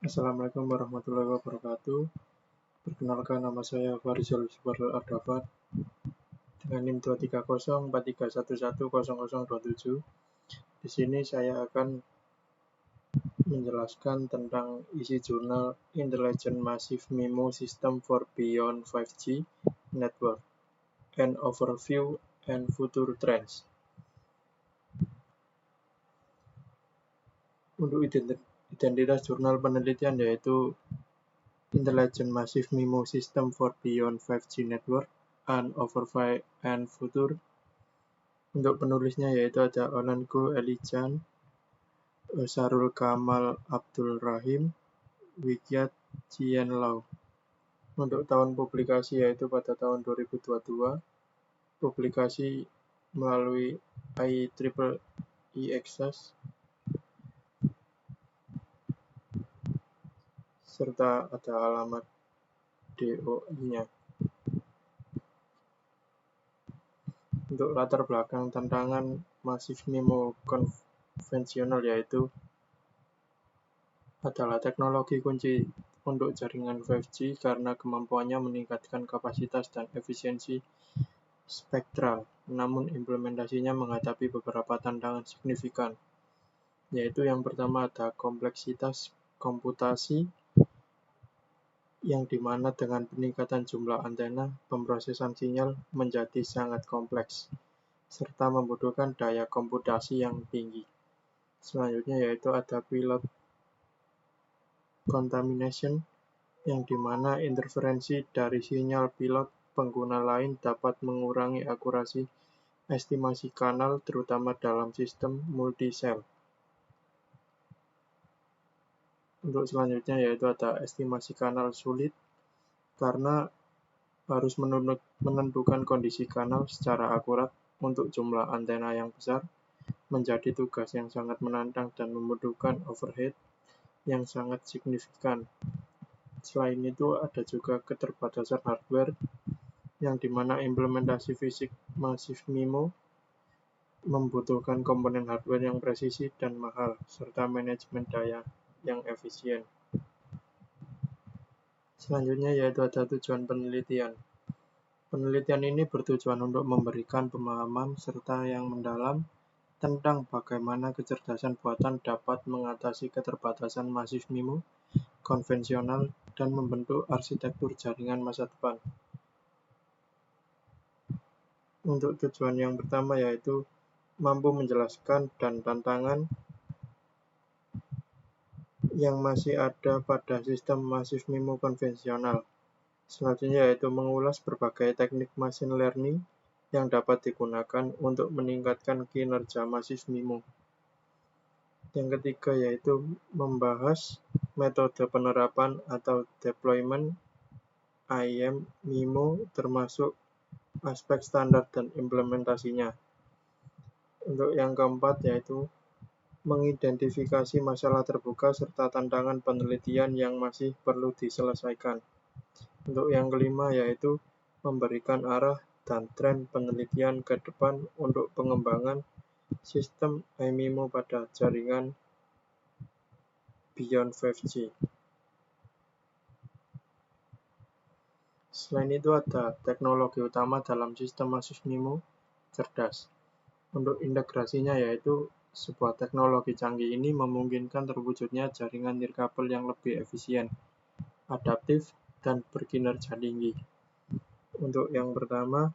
Assalamualaikum warahmatullahi wabarakatuh. Perkenalkan, nama saya Farizal Subarlo Ardavat dengan NIM 23043110027. Di sini saya akan menjelaskan tentang isi jurnal Intelligent Massive MIMO System for Beyond 5G Network, an Overview and Future Trends. Untuk identitas jurnal penelitian yaitu Intelligent Massive MIMO System for Beyond 5G Network, an Overview and Future. Untuk penulisnya yaitu ada Onanko Elijan, Sarul Kamal Abdul Rahim, Wikiat Chien Lau. Untuk tahun publikasi yaitu pada tahun 2022, publikasi melalui IEEE Access, serta ada alamat DOI-nya. Untuk latar belakang tantangan Massive MIMO konvensional yaitu adalah teknologi kunci untuk jaringan 5G karena kemampuannya meningkatkan kapasitas dan efisiensi spektral, namun implementasinya menghadapi beberapa tantangan signifikan, yaitu yang pertama ada kompleksitas komputasi, yang dimana dengan peningkatan jumlah antena, pemrosesan sinyal menjadi sangat kompleks, serta membutuhkan daya komputasi yang tinggi. Selanjutnya yaitu ada pilot contamination, yang dimana interferensi dari sinyal pilot pengguna lain dapat mengurangi akurasi estimasi kanal, terutama dalam sistem multi-cell. Untuk selanjutnya yaitu ada estimasi kanal sulit, karena harus menentukan kondisi kanal secara akurat untuk jumlah antena yang besar, menjadi tugas yang sangat menantang dan membutuhkan overhead yang sangat signifikan. Selain itu ada juga keterbatasan hardware, yang dimana implementasi fisik Massive MIMO membutuhkan komponen hardware yang presisi dan mahal, serta manajemen daya yang efisien. Selanjutnya yaitu ada tujuan penelitian. Penelitian ini bertujuan untuk memberikan pemahaman serta yang mendalam tentang bagaimana kecerdasan buatan dapat mengatasi keterbatasan Massive MIMO konvensional dan membentuk arsitektur jaringan masa depan. Untuk tujuan yang pertama yaitu mampu menjelaskan dan tantangan yang masih ada pada sistem Massive MIMO konvensional. Selanjutnya yaitu mengulas berbagai teknik machine learning yang dapat digunakan untuk meningkatkan kinerja Massive MIMO. Yang ketiga yaitu membahas metode penerapan atau deployment IM MIMO, termasuk aspek standar dan implementasinya. Untuk yang keempat yaitu mengidentifikasi masalah terbuka serta tantangan penelitian yang masih perlu diselesaikan. Untuk yang kelima yaitu memberikan arah dan tren penelitian ke depan untuk pengembangan sistem MIMO pada jaringan Beyond 5G. Selain itu ada teknologi utama dalam sistem Massive MIMO cerdas. Untuk integrasinya yaitu sebuah teknologi canggih ini memungkinkan terwujudnya jaringan nirkabel yang lebih efisien, adaptif, dan berkinerja tinggi. Untuk yang pertama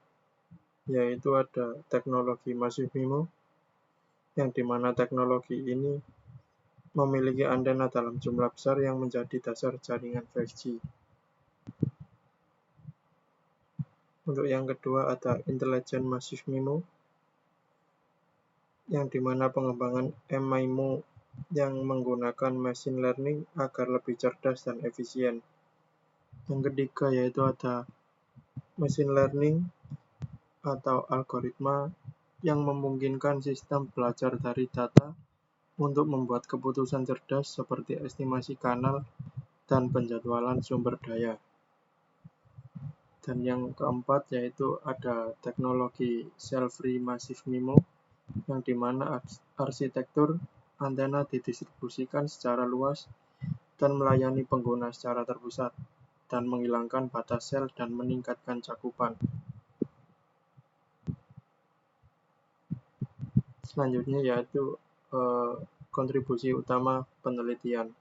yaitu ada teknologi Massive MIMO, yang dimana teknologi ini memiliki antena dalam jumlah besar yang menjadi dasar jaringan 5G. Untuk yang kedua ada Intelligent Massive MIMO, yang dimana pengembangan MIMO yang menggunakan machine learning agar lebih cerdas dan efisien. Yang ketiga yaitu ada machine learning atau algoritma yang memungkinkan sistem belajar dari data untuk membuat keputusan cerdas seperti estimasi kanal dan penjadwalan sumber daya. Dan yang keempat yaitu ada teknologi cell-free Massive MIMO, yang dimana arsitektur antena didistribusikan secara luas dan melayani pengguna secara terpusat, dan menghilangkan batas sel dan meningkatkan cakupan. Selanjutnya yaitu kontribusi utama penelitian.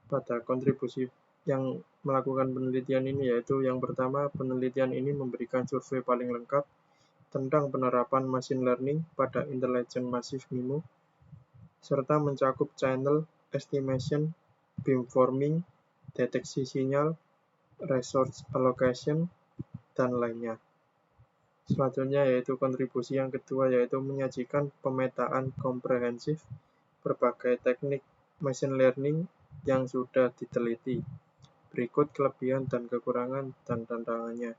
Pada kontribusi yang melakukan penelitian ini yaitu yang pertama, penelitian ini memberikan survei paling lengkap tentang penerapan machine learning pada Intelligent Massive MIMO, serta mencakup channel estimation, beamforming, deteksi sinyal, resource allocation, dan lainnya. Selanjutnya yaitu kontribusi yang kedua yaitu menyajikan pemetaan komprehensif berbagai teknik machine learning yang sudah diteliti. Berikut kelebihan dan kekurangan dan tantangannya.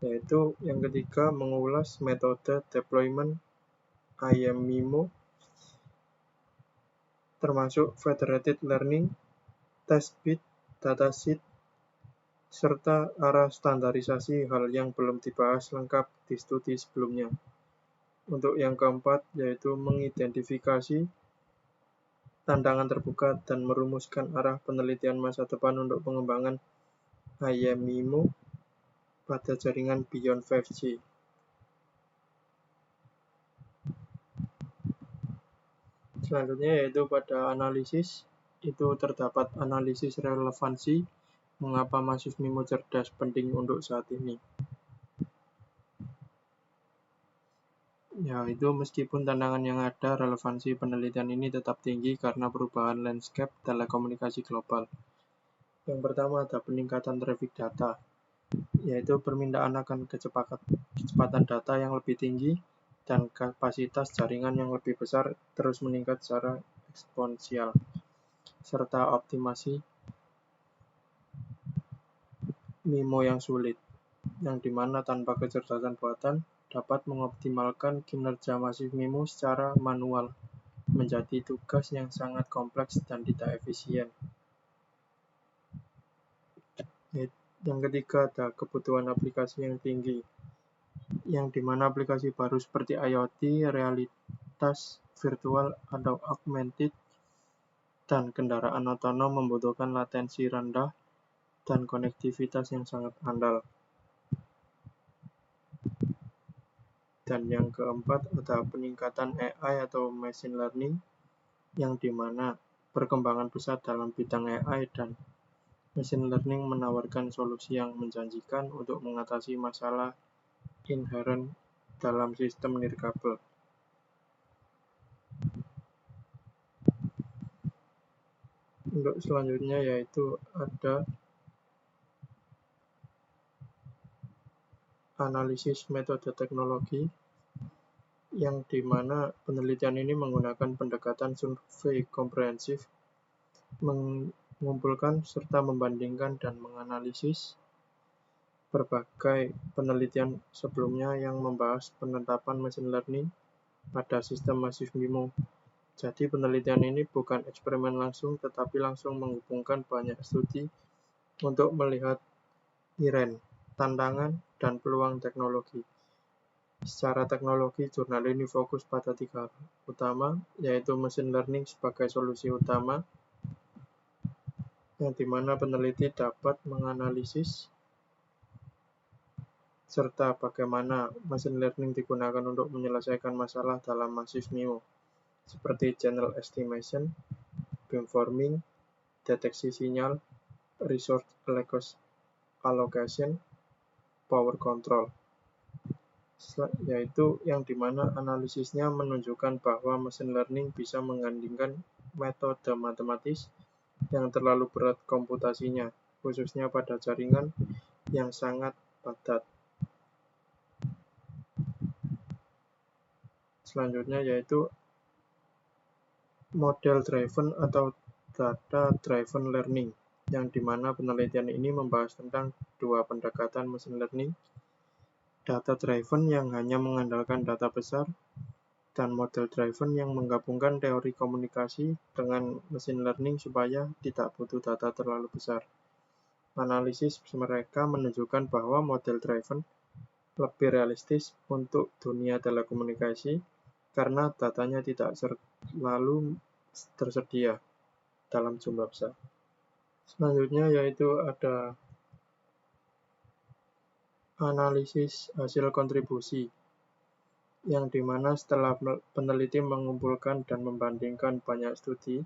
Yaitu yang ketiga, mengulas metode deployment IMIMO termasuk federated learning, test bed, dataset, serta arah standarisasi, hal yang belum dibahas lengkap di studi sebelumnya. Untuk yang keempat, yaitu mengidentifikasi tantangan terbuka dan merumuskan arah penelitian masa depan untuk pengembangan IMIMO pada jaringan beyond 5G. Selanjutnya yaitu pada analisis, itu terdapat analisis relevansi mengapa Massive MIMO cerdas penting untuk saat ini. Itu meskipun tantangan yang ada, relevansi penelitian ini tetap tinggi karena perubahan landscape telekomunikasi global. Yang pertama ada peningkatan traffic data, yaitu permintaan akan kecepatan data yang lebih tinggi dan kapasitas jaringan yang lebih besar terus meningkat secara eksponensial, serta optimasi MIMO yang sulit, yang dimana tanpa kecerdasan buatan dapat mengoptimalkan kinerja Massive MIMO secara manual, menjadi tugas yang sangat kompleks dan tidak efisien. Yang ketiga ada kebutuhan aplikasi yang tinggi, yang dimana aplikasi baru seperti IoT, realitas virtual atau augmented, dan kendaraan otonom membutuhkan latensi rendah dan konektivitas yang sangat andal. Dan yang keempat ada peningkatan AI atau machine learning, yang dimana perkembangan pesat dalam bidang AI dan machine learning menawarkan solusi yang menjanjikan untuk mengatasi masalah inherent dalam sistem nirkabel. Untuk selanjutnya yaitu ada analisis metode teknologi, yang dimana penelitian ini menggunakan pendekatan survei komprehensif, mengumpulkan serta membandingkan dan menganalisis berbagai penelitian sebelumnya yang membahas penetapan machine learning pada sistem Massive MIMO. Jadi penelitian ini bukan eksperimen langsung, tetapi langsung menghubungkan banyak studi untuk melihat iren, tantangan, dan peluang teknologi. Secara teknologi, jurnal ini fokus pada 3 hal utama, yaitu machine learning sebagai solusi utama, yang dimana peneliti dapat menganalisis serta bagaimana machine learning digunakan untuk menyelesaikan masalah dalam Massive MIMO, seperti channel estimation, beamforming, deteksi sinyal, resource allocation, power control. Yaitu yang dimana analisisnya menunjukkan bahwa machine learning bisa menggandingkan metode matematis yang terlalu berat komputasinya, khususnya pada jaringan yang sangat padat. Selanjutnya yaitu model driven atau data driven learning, yang dimana penelitian ini membahas tentang 2 pendekatan machine learning, data driven yang hanya mengandalkan data besar, dan model driven yang menggabungkan teori komunikasi dengan machine learning supaya tidak butuh data terlalu besar. Analisis mereka menunjukkan bahwa model driven lebih realistis untuk dunia telekomunikasi karena datanya tidak selalu tersedia. dalam jumlah besar. Selanjutnya yaitu ada analisis hasil kontribusi, yang dimana setelah peneliti mengumpulkan dan membandingkan banyak studi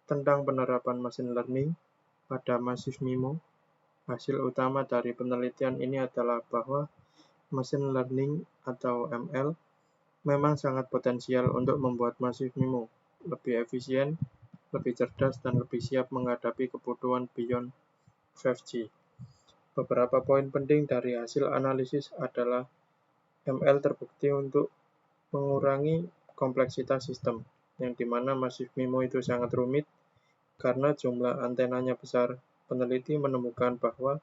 tentang penerapan machine learning pada Massive MIMO, hasil utama dari penelitian ini adalah bahwa machine learning atau ML memang sangat potensial untuk membuat Massive MIMO lebih efisien, lebih cerdas, dan lebih siap menghadapi kebutuhan beyond 5G. Beberapa poin penting dari hasil analisis adalah ML terbukti untuk mengurangi kompleksitas sistem, yang dimana Massive MIMO itu sangat rumit karena jumlah antenanya besar. Peneliti menemukan bahwa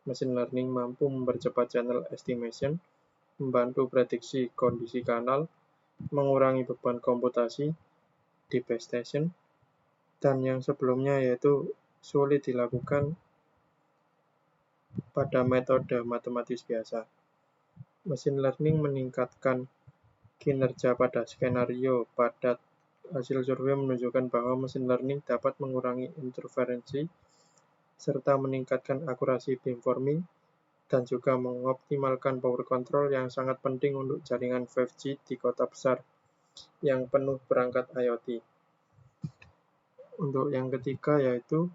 machine learning mampu mempercepat channel estimation, membantu prediksi kondisi kanal, mengurangi beban komputasi di base station, dan yang sebelumnya yaitu sulit dilakukan pada metode matematis biasa. Machine learning meningkatkan kinerja pada skenario padat. Hasil survei menunjukkan bahwa machine learning dapat mengurangi interferensi serta meningkatkan akurasi beamforming dan juga mengoptimalkan power control yang sangat penting untuk jaringan 5G di kota besar yang penuh perangkat IoT. Untuk yang ketiga yaitu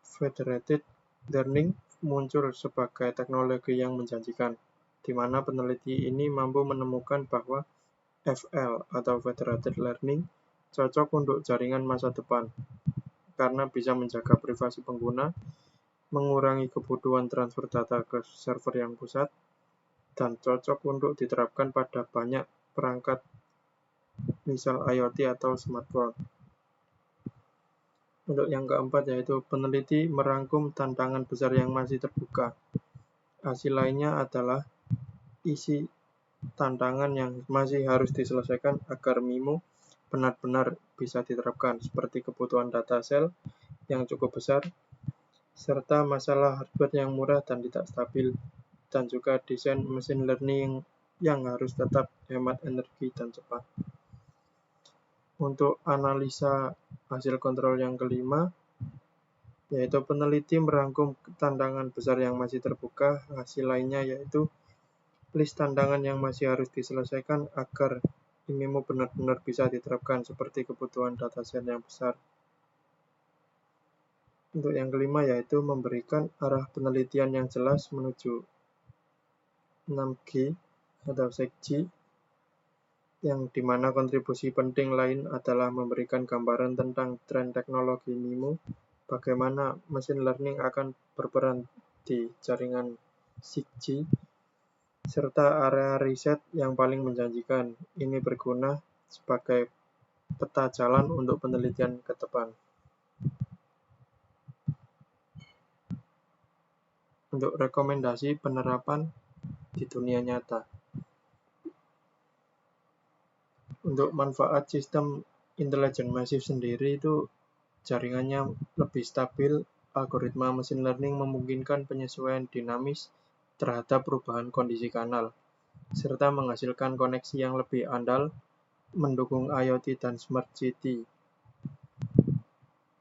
federated learning muncul sebagai teknologi yang menjanjikan, di mana peneliti ini mampu menemukan bahwa FL atau federated learning cocok untuk jaringan masa depan karena bisa menjaga privasi pengguna, mengurangi kebutuhan transfer data ke server yang pusat, dan cocok untuk diterapkan pada banyak perangkat misal IoT atau smartphone. Untuk yang keempat yaitu peneliti merangkum tantangan besar yang masih terbuka. Hasil lainnya adalah isi tantangan yang masih harus diselesaikan agar MIMO benar-benar bisa diterapkan, seperti kebutuhan data sel yang cukup besar, serta masalah hardware yang murah dan tidak stabil, dan juga desain machine learning yang harus tetap hemat energi dan cepat. Untuk analisa hasil kontrol yang kelima, yaitu peneliti merangkum tantangan besar yang masih terbuka. Hasil lainnya yaitu list tantangan yang masih harus diselesaikan agar MIMO benar-benar bisa diterapkan, seperti kebutuhan dataset yang besar. Untuk yang kelima yaitu memberikan arah penelitian yang jelas menuju 6G atau 6G, yang dimana kontribusi penting lain adalah memberikan gambaran tentang tren teknologi MIMO, bagaimana machine learning akan berperan di jaringan 6G, serta area riset yang paling menjanjikan. Ini berguna sebagai peta jalan untuk penelitian ke depan. Untuk rekomendasi penerapan di dunia nyata. Untuk manfaat sistem intelijen masif sendiri itu jaringannya lebih stabil, algoritma machine learning memungkinkan penyesuaian dinamis terhadap perubahan kondisi kanal, serta menghasilkan koneksi yang lebih andal, mendukung IoT dan Smart City,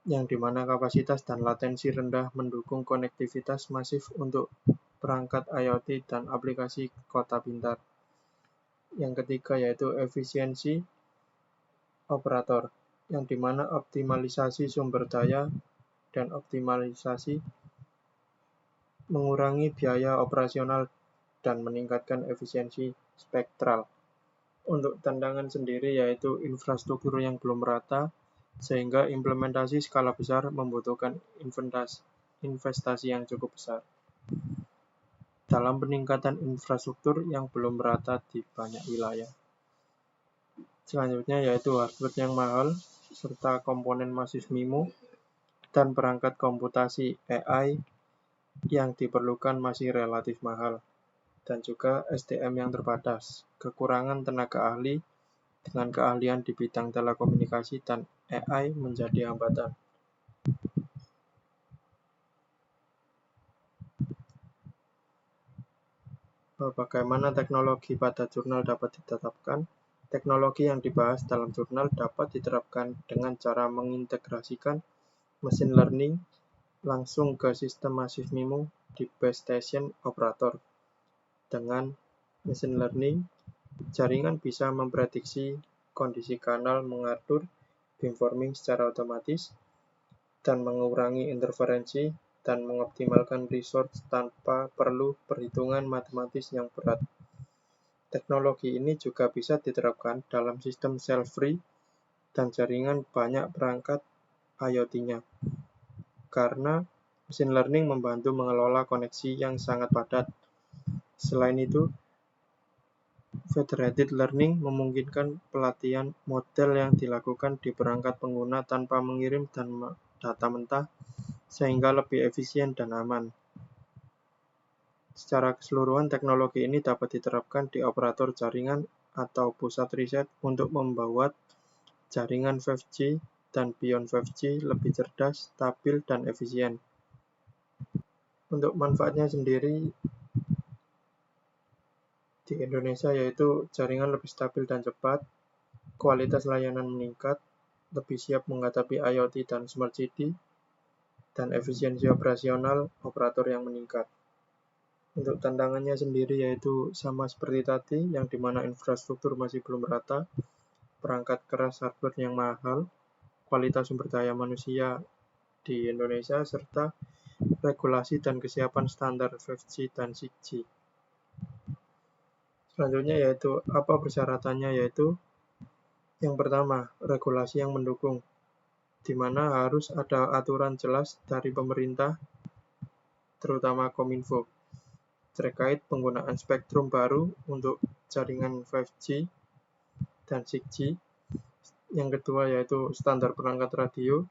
yang dimana kapasitas dan latensi rendah mendukung konektivitas masif untuk perangkat IoT dan aplikasi kota pintar. Yang ketiga yaitu efisiensi operator, yang dimana optimalisasi sumber daya dan optimalisasi mengurangi biaya operasional dan meningkatkan efisiensi spektral. Untuk tantangan sendiri yaitu infrastruktur yang belum merata, sehingga implementasi skala besar membutuhkan investasi yang cukup besar dalam peningkatan infrastruktur yang belum merata di banyak wilayah. Selanjutnya yaitu hardware yang mahal, serta komponen Massive MIMO dan perangkat komputasi AI yang diperlukan masih relatif mahal, dan juga SDM yang terbatas, kekurangan tenaga ahli dengan keahlian di bidang telekomunikasi dan AI menjadi hambatan. Bagaimana teknologi pada jurnal dapat ditetapkan? Teknologi yang dibahas dalam jurnal dapat diterapkan dengan cara mengintegrasikan machine learning langsung ke sistem Massive MIMO di base station operator. Dengan machine learning, jaringan bisa memprediksi kondisi kanal mengatur beamforming secara otomatis dan mengurangi interferensi dan mengoptimalkan resource tanpa perlu perhitungan matematis yang berat. Teknologi ini juga bisa diterapkan dalam sistem cell-free dan jaringan banyak perangkat IoT-nya, karena machine learning membantu mengelola koneksi yang sangat padat. Selain itu, federated learning memungkinkan pelatihan model yang dilakukan di perangkat pengguna tanpa mengirim data mentah, sehingga lebih efisien dan aman. Secara keseluruhan, teknologi ini dapat diterapkan di operator jaringan atau pusat riset untuk membuat jaringan 5G dan beyond 5G lebih cerdas, stabil, dan efisien. Untuk manfaatnya sendiri di Indonesia yaitu jaringan lebih stabil dan cepat, kualitas layanan meningkat, lebih siap menghadapi IoT dan Smart City, dan efisiensi operasional operator yang meningkat. Untuk tantangannya sendiri yaitu sama seperti tadi, yang dimana infrastruktur masih belum rata, perangkat keras hardware yang mahal, kualitas sumber daya manusia di Indonesia, serta regulasi dan kesiapan standar 5G dan 6G. Selanjutnya yaitu apa persyaratannya, yaitu yang pertama, regulasi yang mendukung, di mana harus ada aturan jelas dari pemerintah, terutama Kominfo, terkait penggunaan spektrum baru untuk jaringan 5G dan 6G. Yang kedua yaitu standar perangkat radio.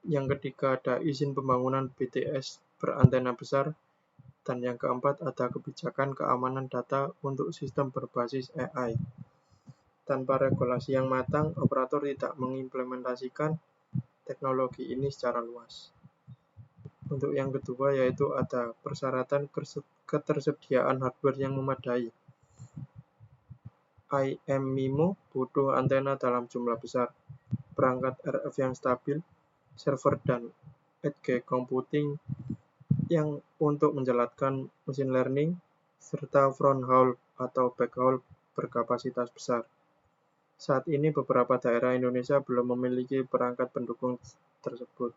Yang ketiga ada izin pembangunan BTS berantena besar. Dan yang keempat ada kebijakan keamanan data untuk sistem berbasis AI. Tanpa regulasi yang matang, operator tidak mengimplementasikan teknologi ini secara luas. Untuk yang kedua yaitu ada persyaratan ketersediaan hardware yang memadai. IM-MIMO butuh antena dalam jumlah besar, perangkat RF yang stabil, server dan edge computing yang untuk menjalankan machine learning, serta front haul atau back haul berkapasitas besar. Saat ini beberapa daerah Indonesia belum memiliki perangkat pendukung tersebut.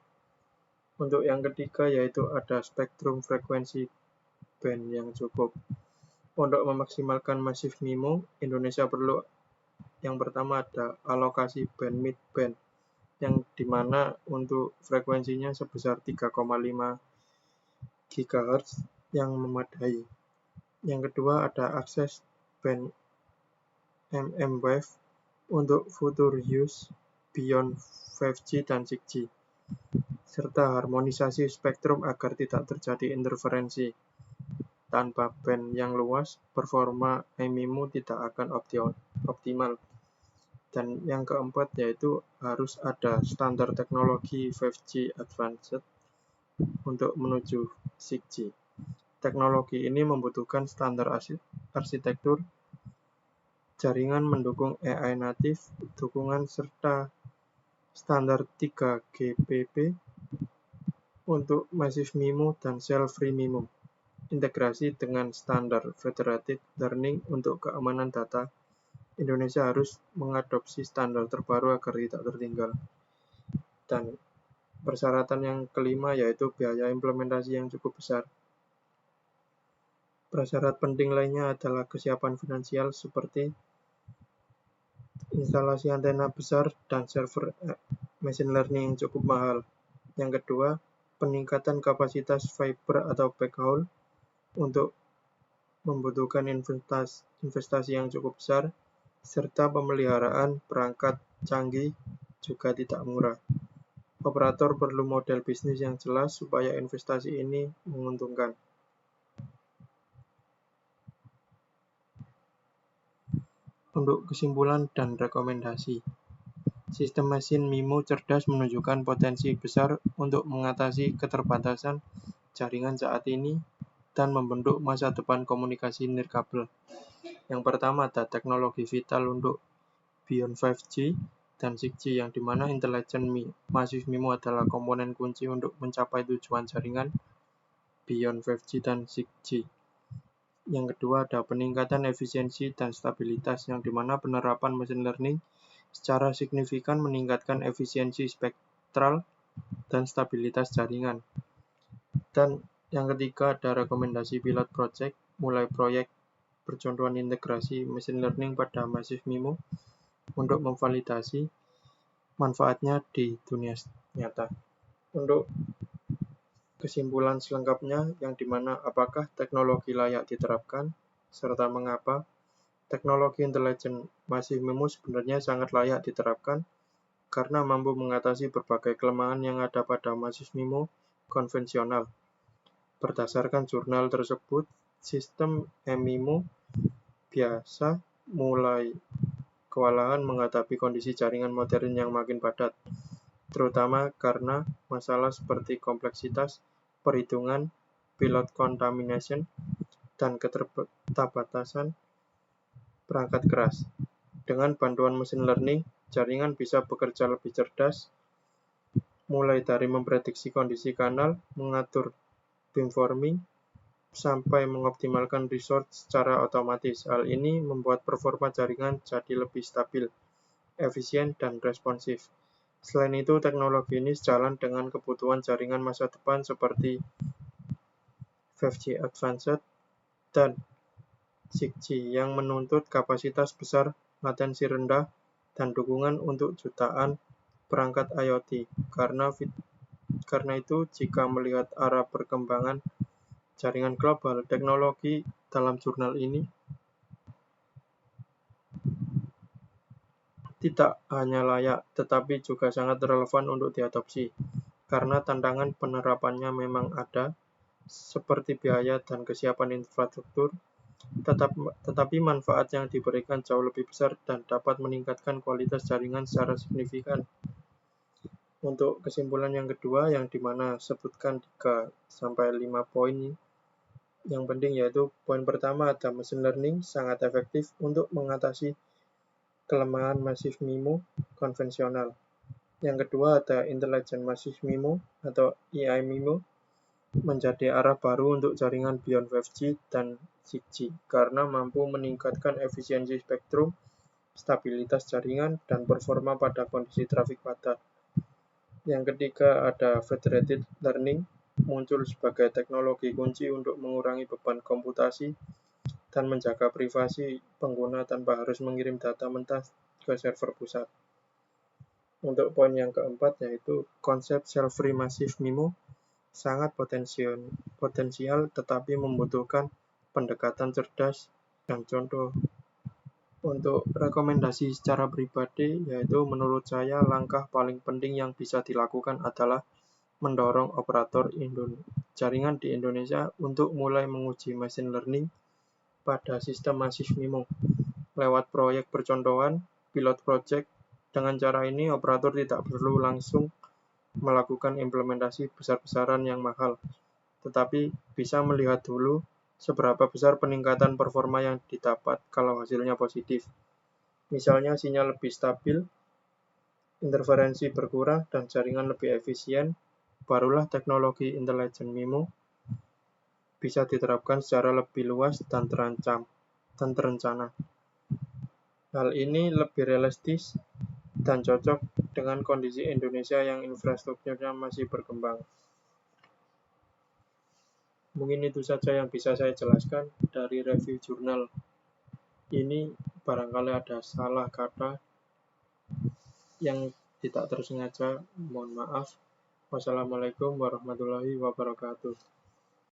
Untuk yang ketiga yaitu ada spektrum frekuensi band yang cukup. Untuk memaksimalkan Massive MIMO, Indonesia perlu yang pertama ada alokasi band mid-band, yang dimana untuk frekuensinya sebesar 3,5 GHz yang memadai. Yang kedua ada akses band mmWave untuk future use beyond 5G dan 6G, serta harmonisasi spektrum agar tidak terjadi interferensi. Tanpa band yang luas, performa MIMO tidak akan optimal. Dan yang keempat yaitu harus ada standar teknologi 5G Advanced untuk menuju 6G. Teknologi ini membutuhkan standar arsitektur, jaringan mendukung AI natif, dukungan serta standar 3GPP untuk Massive MIMO dan Cell-Free MIMO. Integrasi dengan standar federated learning untuk keamanan data. Indonesia harus mengadopsi standar terbaru agar tidak tertinggal. Dan persyaratan yang kelima yaitu biaya implementasi yang cukup besar. Prasyarat penting lainnya adalah kesiapan finansial seperti instalasi antena besar dan server machine learning yang cukup mahal. Yang kedua, peningkatan kapasitas fiber atau backhaul untuk membutuhkan investasi yang cukup besar, serta pemeliharaan perangkat canggih juga tidak murah. Operator perlu model bisnis yang jelas supaya investasi ini menguntungkan. Untuk kesimpulan dan rekomendasi, sistem mesin MIMO cerdas menunjukkan potensi besar untuk mengatasi keterbatasan jaringan saat ini dan membentuk masa depan komunikasi nirkabel. Yang pertama ada teknologi vital untuk Beyond 5G dan 6G, yang dimana Intelligent Massive MIMO adalah komponen kunci untuk mencapai tujuan jaringan Beyond 5G dan 6G. Yang kedua ada peningkatan efisiensi dan stabilitas, yang dimana penerapan machine learning secara signifikan meningkatkan efisiensi spektral dan stabilitas jaringan. Dan yang ketiga ada rekomendasi pilot project, mulai proyek percontohan integrasi machine learning pada Massive MIMO untuk memvalidasi manfaatnya di dunia nyata. Untuk kesimpulan selengkapnya, yang dimana apakah teknologi layak diterapkan, serta mengapa, teknologi Intelligent Massive MIMO sebenarnya sangat layak diterapkan karena mampu mengatasi berbagai kelemahan yang ada pada Massive MIMO konvensional. Berdasarkan jurnal tersebut, sistem MIMO biasa mulai kewalahan menghadapi kondisi jaringan modern yang makin padat, terutama karena masalah seperti kompleksitas perhitungan, pilot contamination, dan keterbatasan perangkat keras. Dengan bantuan mesin learning, jaringan bisa bekerja lebih cerdas, mulai dari memprediksi kondisi kanal, mengatur beamforming, sampai mengoptimalkan resource secara otomatis. Hal ini membuat performa jaringan jadi lebih stabil, efisien, dan responsif. Selain itu, teknologi ini sejalan dengan kebutuhan jaringan masa depan seperti 5G Advanced dan 6G yang menuntut kapasitas besar, latensi rendah, dan dukungan untuk jutaan perangkat IoT. Karena itu, jika melihat arah perkembangan jaringan global, teknologi dalam jurnal ini tidak hanya layak, tetapi juga sangat relevan untuk diadopsi, karena tantangan penerapannya memang ada, seperti biaya dan kesiapan infrastruktur, tetapi manfaat yang diberikan jauh lebih besar dan dapat meningkatkan kualitas jaringan secara signifikan. Untuk kesimpulan yang kedua, yang dimana sebutkan 3-5 poin yang penting, yaitu poin pertama ada machine learning sangat efektif untuk mengatasi kelemahan Massive MIMO konvensional. Yang kedua ada Intelligent Massive MIMO atau AI-MIMO menjadi arah baru untuk jaringan Beyond 5G dan 6G karena mampu meningkatkan efisiensi spektrum, stabilitas jaringan, dan performa pada kondisi trafik padat. Yang ketiga ada federated learning muncul sebagai teknologi kunci untuk mengurangi beban komputasi dan menjaga privasi pengguna tanpa harus mengirim data mentah ke server pusat. Untuk poin yang keempat yaitu konsep cell-free Massive MIMO sangat potensial tetapi membutuhkan pendekatan cerdas dan contoh. Untuk rekomendasi secara pribadi, yaitu menurut saya langkah paling penting yang bisa dilakukan adalah mendorong operator jaringan di Indonesia untuk mulai menguji machine learning pada sistem Massive MIMO lewat proyek percontohan, pilot project. Dengan cara ini, operator tidak perlu langsung melakukan implementasi besar-besaran yang mahal, tetapi bisa melihat dulu seberapa besar peningkatan performa yang didapat kalau hasilnya positif. Misalnya sinyal lebih stabil, interferensi berkurang, dan jaringan lebih efisien, barulah teknologi Intelligent MIMO bisa diterapkan secara lebih luas dan terencana. Hal ini lebih realistis dan cocok dengan kondisi Indonesia yang infrastrukturnya masih berkembang. Mungkin itu saja yang bisa saya jelaskan dari review jurnal ini. Barangkali ada salah kata yang tidak tersengaja, mohon maaf. Wassalamualaikum warahmatullahi wabarakatuh.